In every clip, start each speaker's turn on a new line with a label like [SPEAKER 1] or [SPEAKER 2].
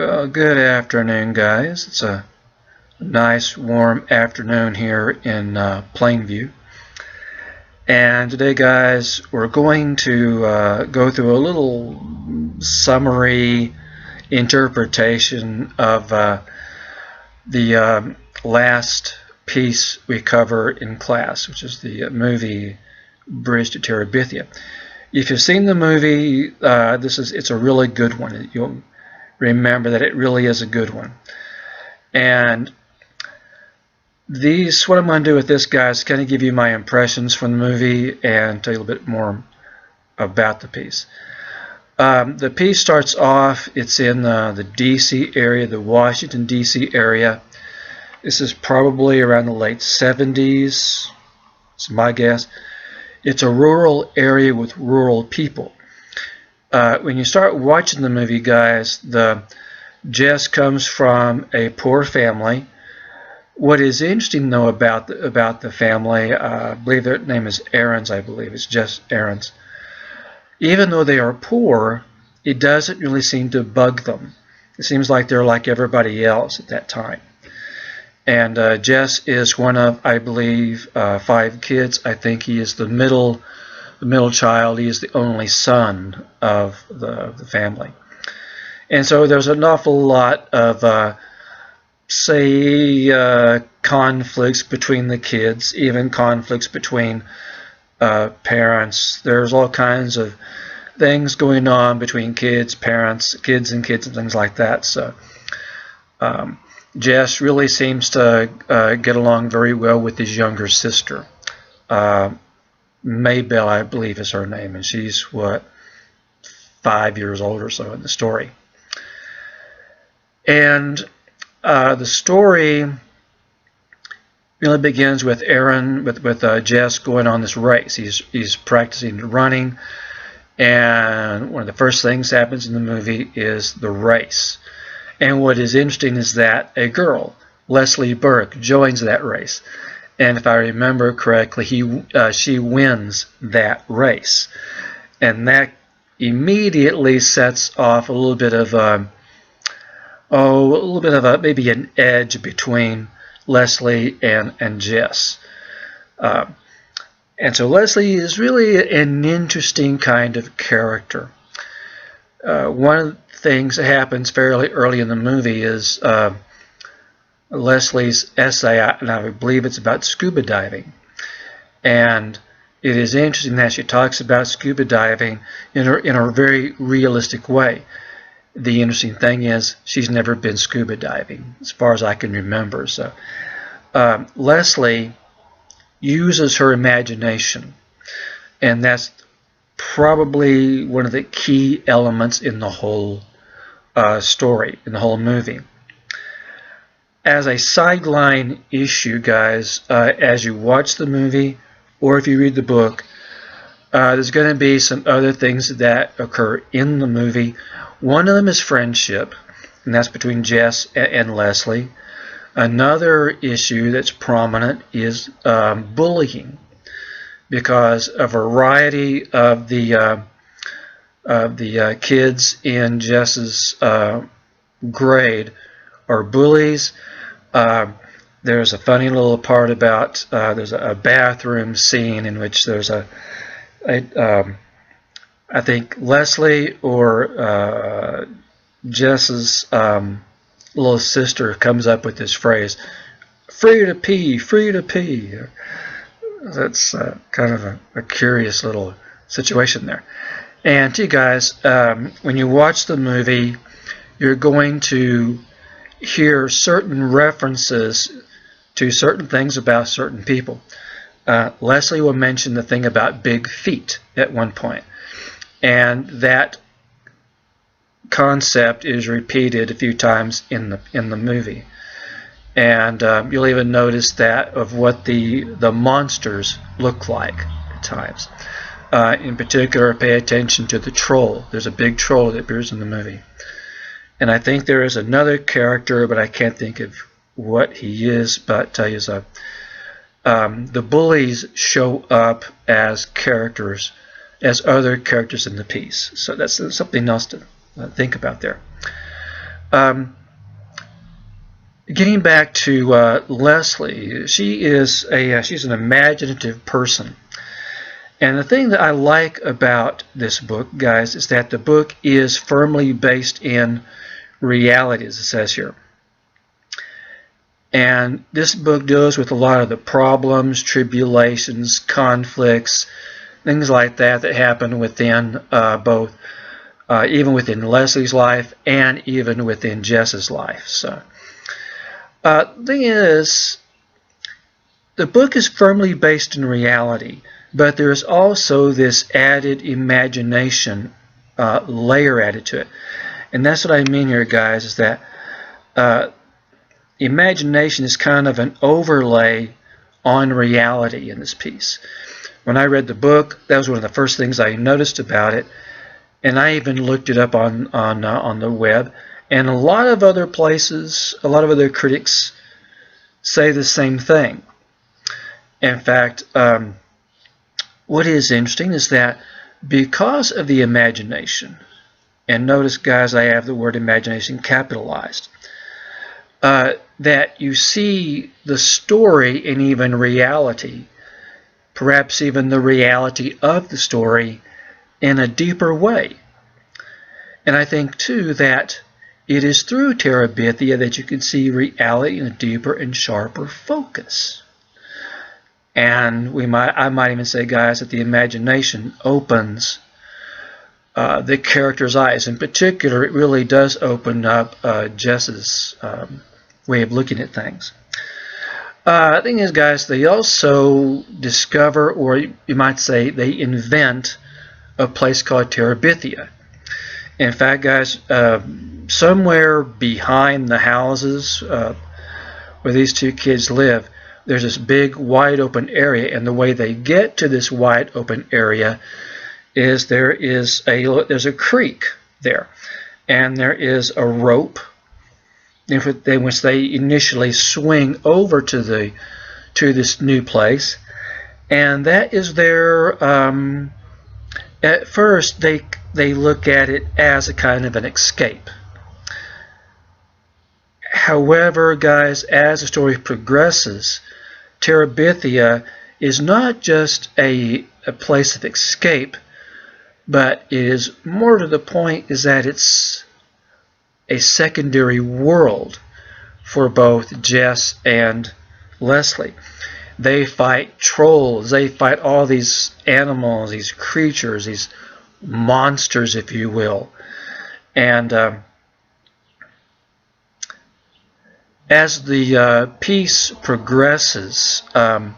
[SPEAKER 1] Well, good afternoon, guys. It's a nice warm afternoon here in Plainview. And today, guys, we're going to go through a little summary interpretation of the last piece we cover in class, which is the movie Bridge to Terabithia. If you've seen the movie, it's a really good one. You'll remember that it really is a good one. And what I'm going to do with this, guys, is kind of give you my impressions from the movie and tell you a little bit more about the piece. The piece starts off, it's in the D.C. area, the Washington, D.C. area. This is probably around the late 70s, it's my guess. It's a rural area with rural people. When you start watching the movie, guys, Jess comes from a poor family. What is interesting, though, about the family, I believe their name is Aarons, I believe. It's Jess Aarons. Even though they are poor, it doesn't really seem to bug them. It seems like they're like everybody else at that time. And Jess is one of, I believe, 5 kids. I think he is the middle child. He is the only son of the family. And so there's an awful lot of conflicts between the kids, even conflicts between parents. There's all kinds of things going on between kids, parents, kids and kids, and things like that. So Jess really seems to get along very well with his younger sister. Maybelle, I believe, is her name, and she's, 5 years old or so in the story. And the story really begins with Aaron, with Jess going on this race. He's practicing running, and one of the first things that happens in the movie is the race. And what is interesting is that a girl, Leslie Burke, joins that race. And if I remember correctly, she wins that race. And that immediately sets off a little bit of maybe an edge between Leslie and Jess. And so Leslie is really an interesting kind of character. One of the things that happens fairly early in the movie is Leslie's essay, and I believe it's about scuba diving. And it is interesting that she talks about scuba diving in a very realistic way. The interesting thing is she's never been scuba diving, as far as I can remember. So Leslie uses her imagination, and that's probably one of the key elements in the whole story, in the whole movie. As a sideline issue, guys, as you watch the movie or if you read the book, there's going to be some other things that occur in the movie. One of them is friendship, and that's between Jess and Leslie. Another issue that's prominent is bullying, because a variety of the kids in Jess's grade are bullies. There's a funny little part about there's a bathroom scene in which there's I think Leslie or Jess's little sister comes up with this phrase, "Free to pee, free to pee." That's kind of a curious little situation there. And you guys, when you watch the movie, you're going to hear certain references to certain things about certain people. Leslie will mention the thing about big feet at one point, and that concept is repeated a few times in the movie. And you'll even notice that of what the monsters look like at times. In particular, pay attention to the troll. There's a big troll that appears in the movie. And I think there is another character, but I can't think of what he is. But the bullies show up as characters, as other characters in the piece. So that's something else to think about there. Getting back to Leslie, she's an imaginative person. And the thing that I like about this book, guys, is that the book is firmly based in reality, as it says here. And this book deals with a lot of the problems, tribulations, conflicts, things like that that happen within both, even within Leslie's life and even within Jess's life. So, the thing is, the book is firmly based in reality, but there's also this added imagination layer added to it. And that's what I mean here, guys, is that imagination is kind of an overlay on reality in this piece. When I read the book, that was one of the first things I noticed about it, and I even looked it up on the web, and a lot of other places, a lot of other critics say the same thing. In fact, what is interesting is that because of the imagination, and notice, guys, I have the word imagination capitalized, that you see the story and even reality, perhaps even the reality of the story, in a deeper way. And I think, too, that it is through Terabithia that you can see reality in a deeper and sharper focus. And I might even say, guys, that the imagination opens the character's eyes. In particular, it really does open up Jess's way of looking at things. The thing is, guys, they also discover, or you might say they invent, a place called Terabithia. In fact, guys, somewhere behind the houses where these two kids live, there's this big wide open area, and the way they get to this wide open area is there's a creek there, and there is a rope in which they initially swing over to this new place, and that is their at first they look at it as a kind of an escape. However, guys, as the story progresses, Terabithia is not just a place of escape, but it is more to the point is that it's a secondary world for both Jess and Leslie. They fight trolls, they fight all these animals, these creatures, these monsters, if you will. And as the piece progresses, there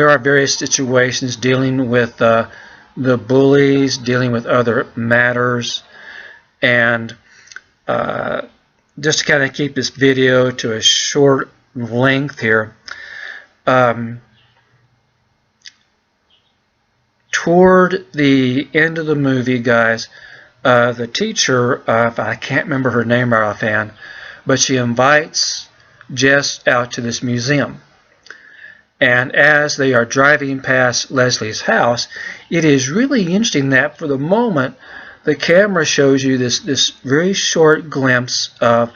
[SPEAKER 1] are various situations dealing with the bullies, dealing with other matters, and just to kind of keep this video to a short length here, toward the end of the movie, guys, the teacher, I can't remember her name right offhand, but she invites Jess out to this museum. And as they are driving past Leslie's house, it is really interesting that for the moment the camera shows you this very short glimpse of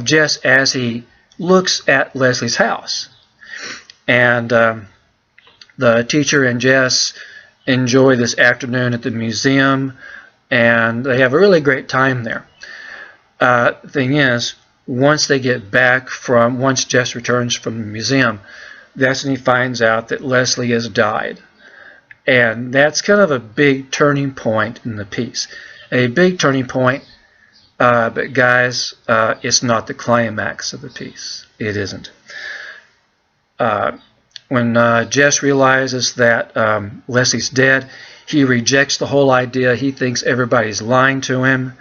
[SPEAKER 1] Jess as he looks at Leslie's house. And the teacher and Jess enjoy this afternoon at the museum, and they have a really great time there. Thing is, once Jess returns from the museum, that's when he finds out that Leslie has died. And that's kind of a big turning point in the piece. A big turning point, but guys, it's not the climax of the piece. It isn't. When Jess realizes that Leslie's dead, he rejects the whole idea. He thinks everybody's lying to him.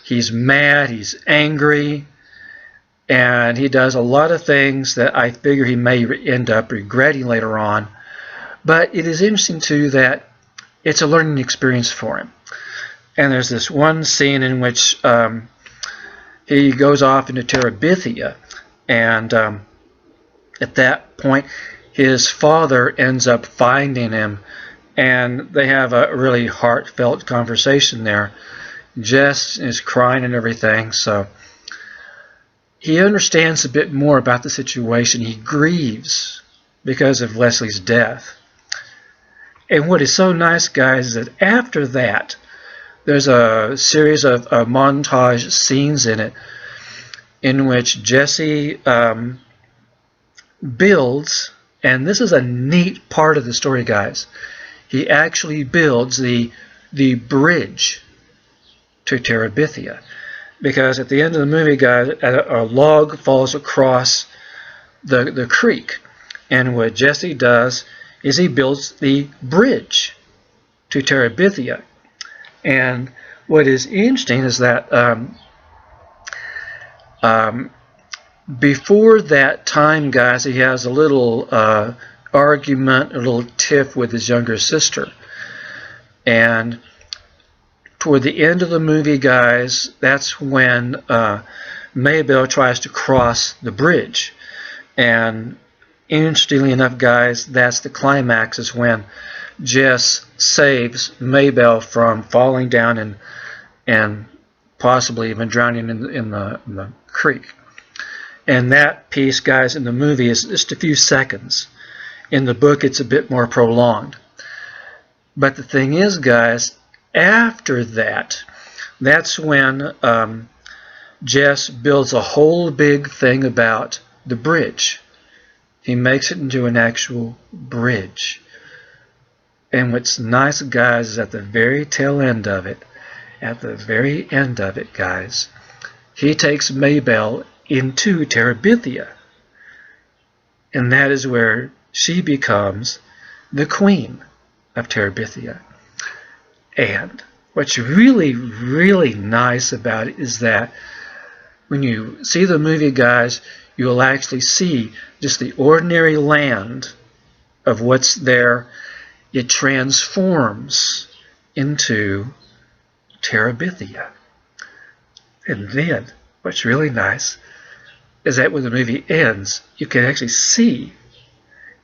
[SPEAKER 1] He's mad, he's angry, and he does a lot of things that I figure he may end up regretting later on. But it is interesting, too, that it's a learning experience for him. And there's this one scene in which he goes off into Terabithia, and at that point, his father ends up finding him, and they have a really heartfelt conversation there. Jess is crying and everything, so he understands a bit more about the situation. He grieves because of Leslie's death. And what is so nice, guys, is that after that, there's a series of montage scenes in it in which Jesse builds, and this is a neat part of the story, guys. He actually builds the bridge to Terabithia, because at the end of the movie, guys, a log falls across the creek, and what Jesse does is he builds the bridge to Terabithia. And what is interesting is that before that time, guys, he has a little argument, a little tiff with his younger sister. And toward the end of the movie, guys, that's when Maybelle tries to cross the bridge. And interestingly enough, guys, that's the climax, is when Jess saves Maybelle from falling down and possibly even drowning in the creek. And that piece, guys, in the movie is just a few seconds. In the book, it's a bit more prolonged. But the thing is, guys, after that, that's when Jess builds a whole big thing about the bridge. He makes it into an actual bridge. And what's nice, guys, is at the very tail end of it, guys, he takes Maybelle into Terabithia. And that is where she becomes the queen of Terabithia. And what's really, really nice about it is that when you see the movie, guys, you'll actually see just the ordinary land of what's there. It transforms into Terabithia. And then, what's really nice is that when the movie ends, you can actually see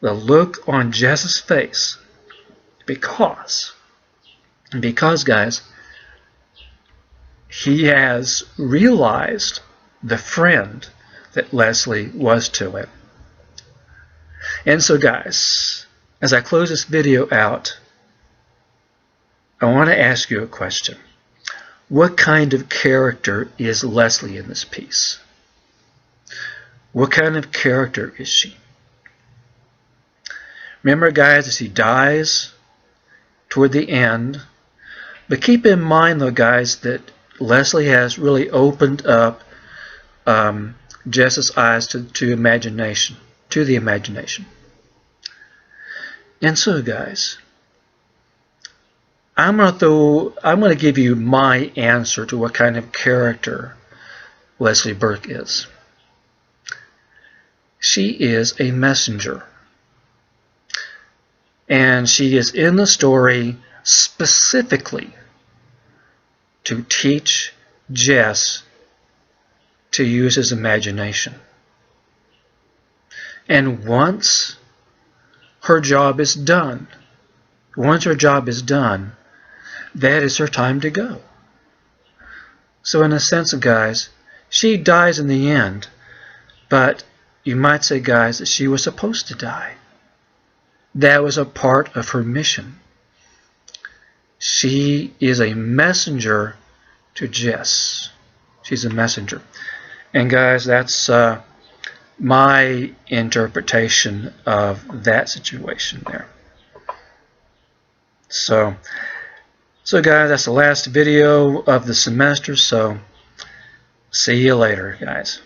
[SPEAKER 1] the look on Jess's face. Because, guys, he has realized the friend that Leslie was to him. And so, guys, as I close this video out, I want to ask you a question. What kind of character is Leslie in this piece? What kind of character is she? Remember, guys, as he dies toward the end, but keep in mind, though, guys, that Leslie has really opened up Jess's eyes to the imagination. And so, guys, I'm going to give you my answer to what kind of character Leslie Burke is. She is a messenger. And she is in the story specifically to teach Jess to use his imagination. And once her job is done, that is her time to go. So in a sense, guys, she dies in the end, but you might say, guys, that she was supposed to die. That was a part of her mission. She is a messenger to Jess. She's a messenger. And guys, that's my interpretation of that situation there. So guys, that's the last video of the semester, so see you later, guys.